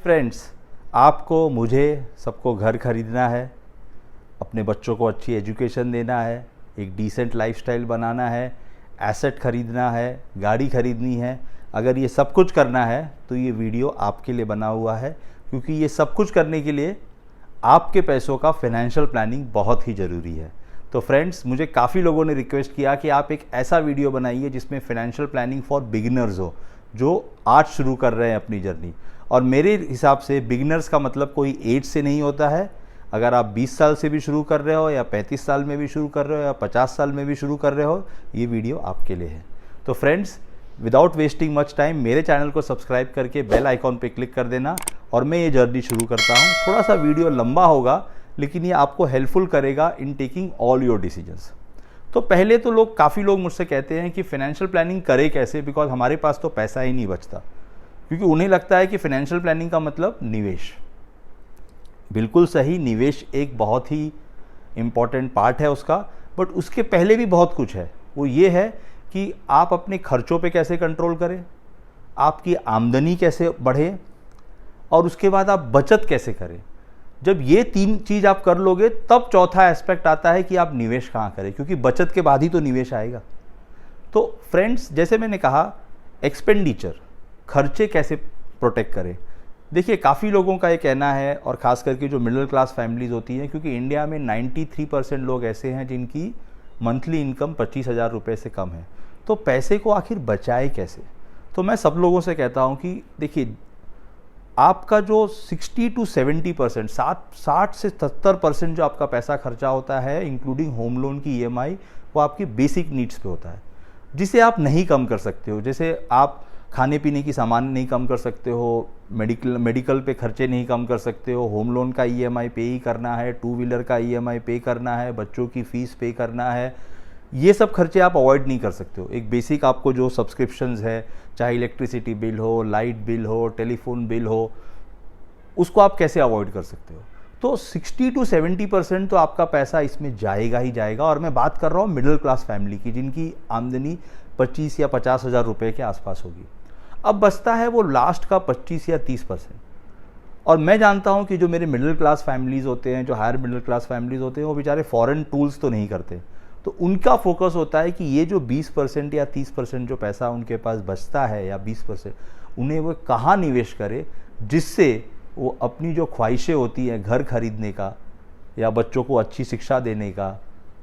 Friends, आपको मुझे सबको घर खरीदना है, अपने बच्चों को अच्छी एजुकेशन देना है, एक डिसेंट लाइफस्टाइल बनाना है, एसेट खरीदना है, गाड़ी खरीदनी है। अगर ये सब कुछ करना है तो ये वीडियो आपके लिए बना हुआ है, क्योंकि ये सब कुछ करने के लिए आपके पैसों का फाइनेंशियल प्लानिंग बहुत ही ज़रूरी है। तो फ्रेंड्स, मुझे काफ़ी लोगों ने रिक्वेस्ट किया कि आप एक ऐसा वीडियो बनाइए जिसमें फाइनेंशियल प्लानिंग फॉर बिगिनर्स हो, जो आज शुरू कर रहे हैं अपनी जर्नी। और मेरे हिसाब से बिगिनर्स का मतलब कोई एज से नहीं होता है। अगर आप 20 साल से भी शुरू कर रहे हो, या 35 साल में भी शुरू कर रहे हो, या 50 साल में भी शुरू कर रहे हो, ये वीडियो आपके लिए है। तो friends, without wasting much time मेरे चैनल को सब्सक्राइब करके बेल आइकॉन पे क्लिक कर देना और मैं ये जर्नी शुरू करता हूँ। थोड़ा सा वीडियो लंबा होगा, लेकिन ये आपको हेल्पफुल करेगा in taking all your decisions. तो पहले तो काफ़ी लोग मुझसे कहते हैं कि फाइनेंशियल प्लानिंग करें कैसे, बिकॉज हमारे पास तो पैसा ही नहीं बचता। क्योंकि उन्हें लगता है कि फाइनेंशियल प्लानिंग का मतलब निवेश। बिल्कुल सही, निवेश एक बहुत ही इम्पॉर्टेंट पार्ट है उसका, बट उसके पहले भी बहुत कुछ है। वो ये है कि आप अपने खर्चों पे कैसे कंट्रोल करें, आपकी आमदनी कैसे बढ़े, और उसके बाद आप बचत कैसे करें। जब ये तीन चीज़ आप कर लोगे, तब चौथा एस्पेक्ट आता है कि आप निवेश कहाँ करें, क्योंकि बचत के बाद ही तो निवेश आएगा। तो फ्रेंड्स, जैसे मैंने कहा, एक्सपेंडिचर, खर्चे कैसे प्रोटेक्ट करें। देखिए, काफ़ी लोगों का ये कहना है, और ख़ास करके जो मिडिल क्लास फैमिलीज़ होती हैं, क्योंकि इंडिया में 93% लोग ऐसे हैं जिनकी मंथली इनकम 25,000 रुपये से कम है। तो पैसे को आखिर बचाए कैसे। तो मैं सब लोगों से कहता हूँ कि देखिए, आपका जो 60 to 70%, 60 से 70% जो आपका पैसा खर्चा होता है, इंक्लूडिंग होम लोन की EMI, वो आपकी बेसिक नीड्स पे होता है, जिसे आप नहीं कम कर सकते हो। जैसे आप खाने पीने की सामान नहीं कम कर सकते हो, मेडिकल पे खर्चे नहीं कम कर सकते हो, होम लोन का EMI पे ही करना है, 2 व्हीलर का EMI पे करना है, बच्चों की फ़ीस पे करना है। ये सब खर्चे आप अवॉइड नहीं कर सकते हो। एक बेसिक आपको जो सब्सक्रिप्शंस है, चाहे इलेक्ट्रिसिटी बिल हो, लाइट बिल हो, टेलीफोन बिल हो, उसको आप कैसे अवॉइड कर सकते हो। तो 60 to 70% तो आपका पैसा इसमें जाएगा ही जाएगा। और मैं बात कर रहा हूँ मिडिल क्लास फैमिली की, जिनकी आमदनी 25 या 50,000 रुपये के आसपास होगी। अब बचता है वो लास्ट का 25 या 30%। और मैं जानता हूँ कि जो मेरे मिडिल क्लास फैमिलीज़ होते हैं, जो हायर मिडिल क्लास फैमिलीज़ होते हैं, वो बेचारे फॉरेन टूल्स तो नहीं करते। तो उनका फोकस होता है कि ये जो 20% या 30% जो पैसा उनके पास बचता है, या 20%, उन्हें वो कहाँ निवेश करे, जिससे वो अपनी जो ख्वाहिशें होती हैं घर खरीदने का या बच्चों को अच्छी शिक्षा देने का,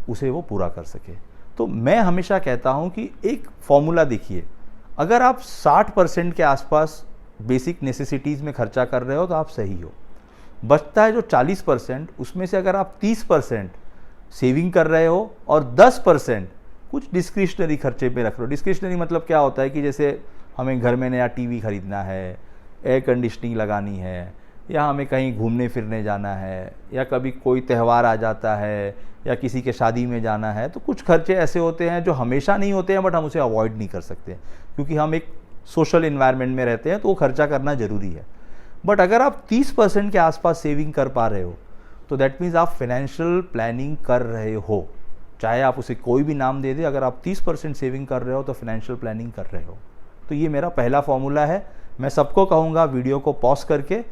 उसे वो पूरा कर सके। तो मैं हमेशा कहता हूँ कि एक फॉर्मूला देखिए, अगर आप 60% के आसपास बेसिक नेसेसिटीज़ में खर्चा कर रहे हो तो आप सही हो। बचता है जो 40%, उसमें से अगर आप 30% सेविंग कर रहे हो और 10% कुछ डिस्क्रिशनरी खर्चे पे रख रहे हो। डिस्क्रिशनरी मतलब क्या होता है कि जैसे हमें घर में नया टीवी खरीदना है, एयर कंडीशनिंग लगानी है, या हमें कहीं घूमने फिरने जाना है, या कभी कोई त्यौहार आ जाता है, या किसी के शादी में जाना है। तो कुछ खर्चे ऐसे होते हैं जो हमेशा नहीं होते हैं, बट हम उसे अवॉइड नहीं कर सकते, क्योंकि हम एक सोशल इन्वायरमेंट में रहते हैं, तो वो खर्चा करना ज़रूरी है। बट अगर आप 30% के आसपास सेविंग कर पा रहे हो, तो दैट मीन्स आप फाइनेंशियल प्लानिंग कर रहे हो। चाहे आप उसे कोई भी नाम दे दें, अगर आप 30% सेविंग कर रहे हो तो फाइनेंशियल प्लानिंग कर रहे हो। तो ये मेरा पहला फॉर्मूला है। मैं सबको कहूँगा, वीडियो को पॉज करके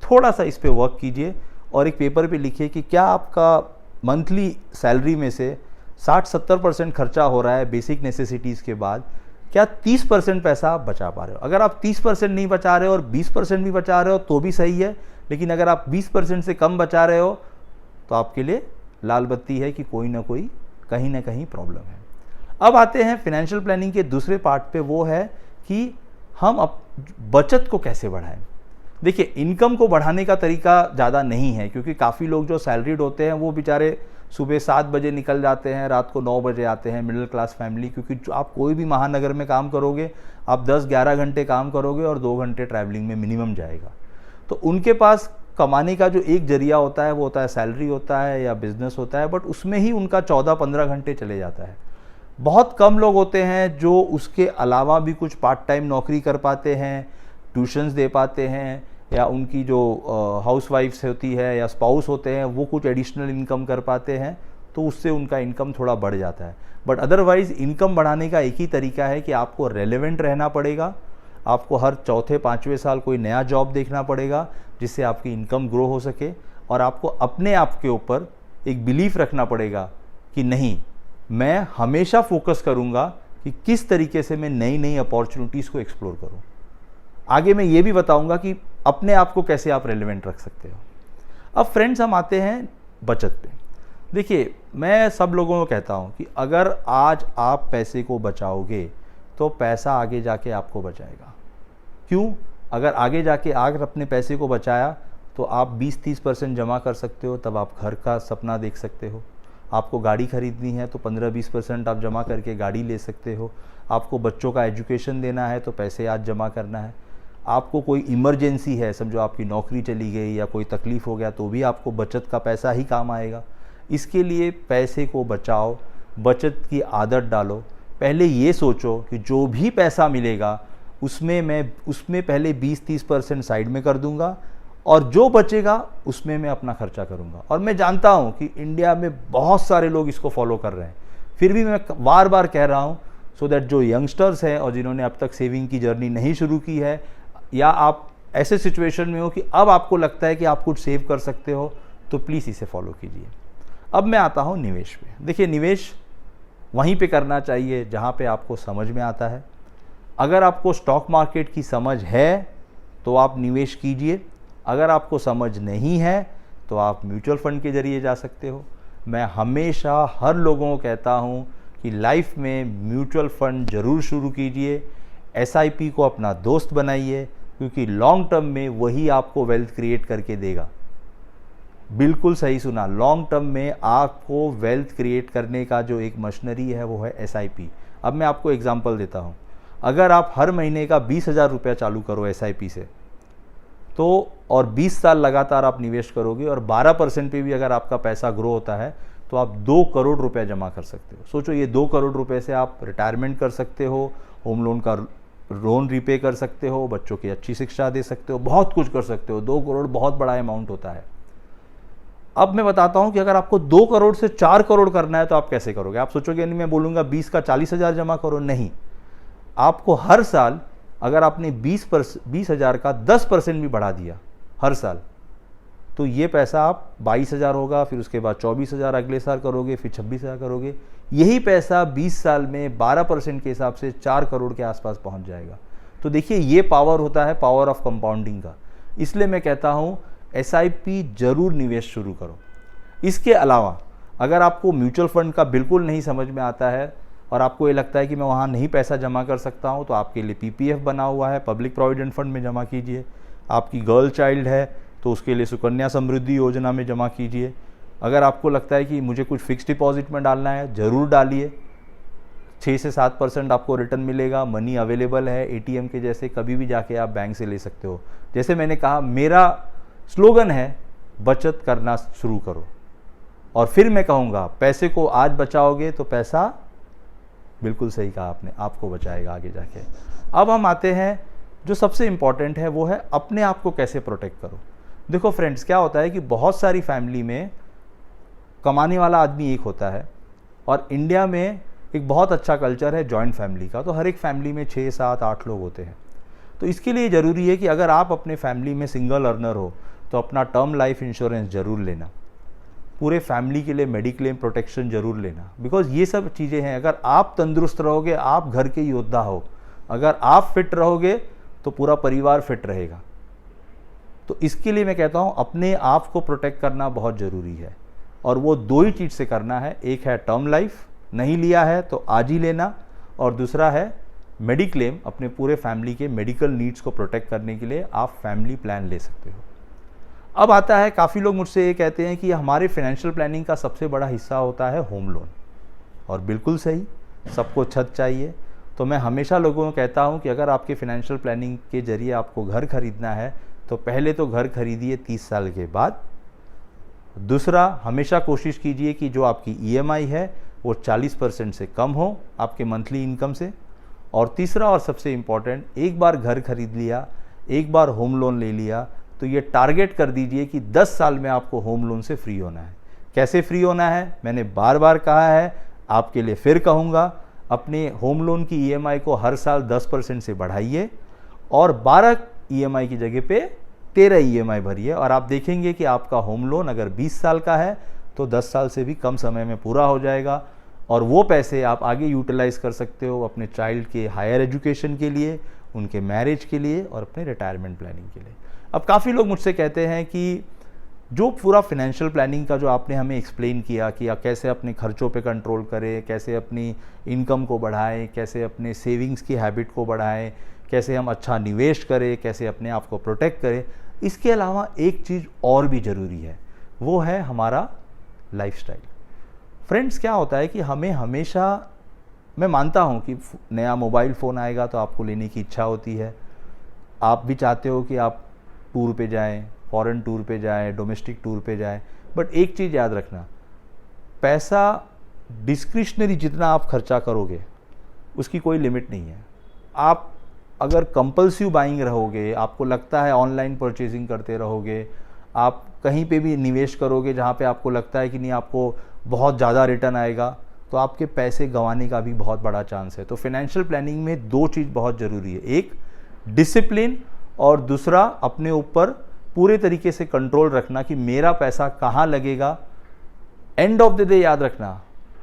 थोड़ा सा इस पे वर्क कीजिए और एक पेपर पे लिखिए कि क्या आपका मंथली सैलरी में से 60-70% खर्चा हो रहा है बेसिक नेसेसिटीज़ के बाद, क्या 30% पैसा आप बचा पा रहे हो। अगर आप 30% नहीं बचा रहे हो और 20% भी बचा रहे हो तो भी सही है, लेकिन अगर आप 20% से कम बचा रहे हो तो आपके लिए लाल बत्ती है कि कोई ना कोई कहीं ना कहीं प्रॉब्लम है। अब आते हैं फाइनेंशियल प्लानिंग के दूसरे पार्ट पे, वो है कि हम बचत को कैसे बढ़ाएं। देखिए, इनकम को बढ़ाने का तरीका ज़्यादा नहीं है, क्योंकि काफ़ी लोग जो सैलरीड होते हैं वो बेचारे सुबह 7 बजे निकल जाते हैं, रात को 9 बजे आते हैं, मिडिल क्लास फैमिली। क्योंकि जो आप कोई भी महानगर में काम करोगे, आप 10-11 घंटे काम करोगे और 2 घंटे ट्रैवलिंग में मिनिमम जाएगा। तो उनके पास कमाने का जो एक जरिया होता है वो होता है सैलरी होता है या बिजनेस होता है, बट उसमें ही उनका 14-15 घंटे चले जाता है। बहुत कम लोग होते हैं जो उसके अलावा भी कुछ पार्ट टाइम नौकरी कर पाते हैं, ट्यूशन्स दे पाते हैं, या उनकी जो हाउस वाइफ्स होती है या स्पाउस होते हैं वो कुछ एडिशनल इनकम कर पाते हैं, तो उससे उनका इनकम थोड़ा बढ़ जाता है। बट अदरवाइज़ इनकम बढ़ाने का एक ही तरीका है कि आपको रेलेवेंट रहना पड़ेगा, आपको हर चौथे पाँचवें साल कोई नया जॉब देखना पड़ेगा जिससे आपकी इनकम ग्रो हो सके, और आपको अपने आप के ऊपर एक बिलीफ रखना पड़ेगा कि नहीं, मैं हमेशा फोकस करूंगा कि किस तरीके से मैं नई नई अपॉर्चुनिटीज़ को एक्सप्लोर करूं। आगे मैं ये भी बताऊंगा कि अपने आप को कैसे आप रेलेवेंट रख सकते हो। अब फ्रेंड्स, हम आते हैं बचत पे। देखिए, मैं सब लोगों को कहता हूं कि अगर आज आप पैसे को बचाओगे तो पैसा आगे जाके आपको बचाएगा। क्यों? अगर आगे जाके अगर अपने पैसे को बचाया तो आप 20-30% जमा कर सकते हो, तब आप घर का सपना देख सकते हो। आपको गाड़ी खरीदनी है तो 15-20% आप जमा करके गाड़ी ले सकते हो। आपको बच्चों का एजुकेशन देना है तो पैसे आज जमा करना है। आपको कोई इमरजेंसी है, समझो आपकी नौकरी चली गई या कोई तकलीफ़ हो गया, तो भी आपको बचत का पैसा ही काम आएगा। इसके लिए पैसे को बचाओ, बचत की आदत डालो। पहले ये सोचो कि जो भी पैसा मिलेगा उसमें पहले 20-30% साइड में कर दूंगा और जो बचेगा उसमें मैं अपना खर्चा करूंगा। और मैं जानता हूं कि इंडिया में बहुत सारे लोग इसको फॉलो कर रहे हैं, फिर भी मैं बार बार कह रहा हूं सो दैट जो यंगस्टर्स हैं और जिन्होंने अब तक सेविंग की जर्नी नहीं शुरू की है, या आप ऐसे सिचुएशन में हो कि अब आपको लगता है कि आप कुछ सेव कर सकते हो, तो प्लीज़ इसे फॉलो कीजिए। अब मैं आता हूँ निवेश पे। देखिए, निवेश वहीं पे करना चाहिए जहाँ पे आपको समझ में आता है। अगर आपको स्टॉक मार्केट की समझ है तो आप निवेश कीजिए, अगर आपको समझ नहीं है तो आप म्यूचुअल फंड के जरिए जा सकते हो। मैं हमेशा हर लोगों को कहता हूँ कि लाइफ में म्यूचुअल फंड ज़रूर शुरू कीजिए, SIP को अपना दोस्त बनाइए, क्योंकि लॉन्ग टर्म में वही आपको वेल्थ क्रिएट करके देगा। बिल्कुल सही सुना, लॉन्ग टर्म में आपको वेल्थ क्रिएट करने का जो एक मशीनरी है वो है SIP। अब मैं आपको एग्जांपल देता हूँ। अगर आप हर महीने का 20,000 रुपया चालू करो SIP से, तो और 20 साल लगातार आप निवेश करोगे और 12% पे भी अगर आपका पैसा ग्रो होता है तो आप 2 करोड़ रुपया जमा कर सकते हो। सोचो, ये 2 करोड़ रुपए से आप रिटायरमेंट कर सकते हो, होम लोन का लोन रीपे कर सकते हो, बच्चों की अच्छी शिक्षा दे सकते हो, बहुत कुछ कर सकते हो। 2 करोड़ बहुत बड़ा अमाउंट होता है। अब मैं बताता हूं कि अगर आपको 2 करोड़ से 4 करोड़ करना है तो आप कैसे करोगे। आप सोचोगे नहीं, मैं बोलूँगा 20 का 40,000 जमा करो। नहीं, आपको हर साल अगर आपने 20,000 का 10% भी बढ़ा दिया हर साल, तो ये पैसा आप 22,000 होगा, फिर उसके बाद 24,000 अगले साल करोगे, फिर 26,000 करोगे। यही पैसा 20 साल में 12% के हिसाब से 4 करोड़ के आसपास पहुंच जाएगा। तो देखिए, ये पावर होता है, पावर ऑफ कंपाउंडिंग का। इसलिए मैं कहता हूं SIP जरूर निवेश शुरू करो। इसके अलावा अगर आपको म्यूचुअल फंड का बिल्कुल नहीं समझ में आता है और आपको ये लगता है कि मैं वहाँ नहीं पैसा जमा कर सकता हूँ, तो आपके लिए PPF बना हुआ है, पब्लिक प्रोविडेंट फंड में जमा कीजिए। आपकी गर्ल चाइल्ड है तो उसके लिए सुकन्या समृद्धि योजना में जमा कीजिए। अगर आपको लगता है कि मुझे कुछ फिक्स डिपॉजिट में डालना है, ज़रूर डालिए। 6 से 7% आपको रिटर्न मिलेगा। मनी अवेलेबल है, ATM के जैसे कभी भी जाके आप बैंक से ले सकते हो। जैसे मैंने कहा, मेरा स्लोगन है बचत करना शुरू करो, और फिर मैं कहूँगा पैसे को आज बचाओगे तो पैसा, बिल्कुल सही कहा आपने, आपको बचाएगा आगे जाके। अब हम आते हैं जो सबसे इम्पॉर्टेंट है, वो है अपने आप को कैसे प्रोटेक्ट करो। देखो फ्रेंड्स, क्या होता है कि बहुत सारी फैमिली में कमाने वाला आदमी एक होता है, और इंडिया में एक बहुत अच्छा कल्चर है जॉइंट फैमिली का, तो हर एक फैमिली में 6, 7, 8 लोग होते हैं। तो इसके लिए ज़रूरी है कि अगर आप अपने फैमिली में सिंगल अर्नर हो तो अपना टर्म लाइफ इंश्योरेंस ज़रूर लेना, पूरे फैमिली के लिए मेडिक्लेम प्रोटेक्शन ज़रूर लेना, बिकॉज ये सब चीज़ें हैं। अगर आप तंदुरुस्त रहोगे, आप घर के योद्धा हो, अगर आप फिट रहोगे तो पूरा परिवार फिट रहेगा। तो इसके लिए मैं कहता हूँ अपने आप को प्रोटेक्ट करना बहुत ज़रूरी है, और वो 2 ही चीज़ से करना है। एक है टर्म लाइफ, नहीं लिया है तो आज ही लेना, और दूसरा है मेडिक्लेम, अपने पूरे फैमिली के मेडिकल नीड्स को प्रोटेक्ट करने के लिए आप फैमिली प्लान ले सकते हो। अब आता है, काफ़ी लोग मुझसे ये कहते हैं कि हमारे फाइनेंशियल प्लानिंग का सबसे बड़ा हिस्सा होता है होम लोन, और बिल्कुल सही, सबको छत चाहिए। तो मैं हमेशा लोगों को कहता हूँ कि अगर आपके फाइनेंशियल प्लानिंग के जरिए आपको घर खरीदना है तो पहले तो घर खरीदिए 30 साल के बाद। दूसरा, हमेशा कोशिश कीजिए कि जो आपकी EMI है वो 40% से कम हो आपके मंथली इनकम से। और तीसरा और सबसे इम्पॉर्टेंट, एक बार घर खरीद लिया, एक बार होम लोन ले लिया, तो ये टारगेट कर दीजिए कि 10 साल में आपको होम लोन से फ्री होना है। कैसे फ्री होना है मैंने बार बार कहा है, आपके लिए फिर कहूँगा, अपने होम लोन की EMI को हर साल 10% से बढ़ाइए, और 12 EMI की जगह पे 13 EMI भरिए, और आप देखेंगे कि आपका होम लोन अगर 20 साल का है तो 10 साल से भी कम समय में पूरा हो जाएगा, और वो पैसे आप आगे यूटिलाइज कर सकते हो अपने चाइल्ड के हायर एजुकेशन के लिए, उनके मैरिज के लिए और अपने रिटायरमेंट प्लानिंग के लिए। अब काफ़ी लोग मुझसे कहते हैं कि जो पूरा फाइनेंशियल प्लानिंग का जो आपने हमें एक्सप्लेन किया कि आप कैसे अपने खर्चों पे कंट्रोल करें, कैसे अपनी इनकम को बढ़ाएं, कैसे अपने सेविंग्स की हैबिट को बढ़ाएं, कैसे हम अच्छा निवेश करें, कैसे अपने आप को प्रोटेक्ट करें, इसके अलावा एक चीज़ और भी ज़रूरी है, वो है हमारा लाइफस्टाइल। फ्रेंड्स, क्या होता है कि हमें हमेशा, मैं मानता हूँ कि नया मोबाइल फ़ोन आएगा तो आपको लेने की इच्छा होती है, आप भी चाहते हो कि आप टूर पे जाएं, फॉरेन टूर पे जाएं, डोमेस्टिक टूर पे जाएं, बट एक चीज़ याद रखना, पैसा डिस्क्रिशनरी जितना आप खर्चा करोगे उसकी कोई लिमिट नहीं है। आप अगर कंपल्सिव बाइंग रहोगे, आपको लगता है ऑनलाइन परचेजिंग करते रहोगे, आप कहीं पे भी निवेश करोगे जहाँ पे आपको लगता है कि नहीं आपको बहुत ज़्यादा रिटर्न आएगा, तो आपके पैसे गंवाने का भी बहुत बड़ा चांस है। तो फाइनेंशियल प्लानिंग में दो चीज़ बहुत ज़रूरी है, एक डिसिप्लिन और दूसरा अपने ऊपर पूरे तरीके से कंट्रोल रखना कि मेरा पैसा कहाँ लगेगा। एंड ऑफ द डे याद रखना,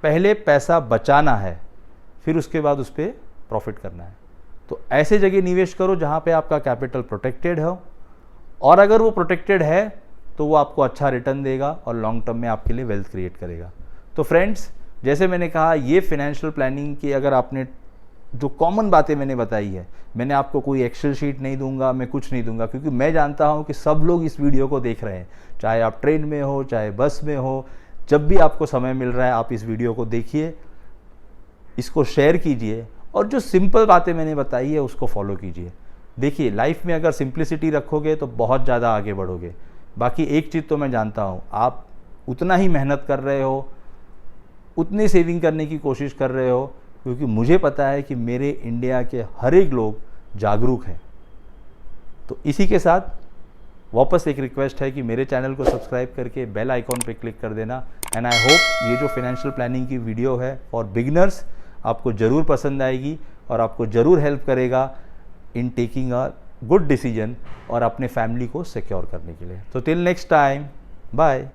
पहले पैसा बचाना है, फिर उसके बाद उस पर प्रॉफिट करना है। तो ऐसे जगह निवेश करो जहाँ पे आपका कैपिटल प्रोटेक्टेड हो, और अगर वो प्रोटेक्टेड है तो वो आपको अच्छा रिटर्न देगा और लॉन्ग टर्म में आपके लिए वेल्थ क्रिएट करेगा। तो फ्रेंड्स, जैसे मैंने कहा, ये फाइनेंशियल प्लानिंग की अगर आपने जो कॉमन बातें मैंने बताई है, मैंने आपको कोई एक्सेल शीट नहीं दूंगा, मैं कुछ नहीं दूंगा, क्योंकि मैं जानता हूं कि सब लोग इस वीडियो को देख रहे हैं, चाहे आप ट्रेन में हो, चाहे बस में हो, जब भी आपको समय मिल रहा है आप इस वीडियो को देखिए, इसको शेयर कीजिए और जो सिंपल बातें मैंने बताई है उसको फॉलो कीजिए। देखिए, लाइफ में अगर सिंप्लिसिटी रखोगे तो बहुत ज़्यादा आगे बढ़ोगे। बाकी एक चीज़ तो मैं जानता हूँ, आप उतना ही मेहनत कर रहे हो, उतनी सेविंग करने की कोशिश कर रहे हो, क्योंकि मुझे पता है कि मेरे इंडिया के हर एक लोग जागरूक हैं। तो इसी के साथ वापस एक रिक्वेस्ट है कि मेरे चैनल को सब्सक्राइब करके बेल आइकॉन पे क्लिक कर देना। एंड आई होप ये जो फाइनेंशियल प्लानिंग की वीडियो है फॉर बिगिनर्स आपको ज़रूर पसंद आएगी और आपको ज़रूर हेल्प करेगा in taking a good decision और अपने फैमिली को सिक्योर करने के लिए। तो टिल नेक्स्ट टाइम, बाय।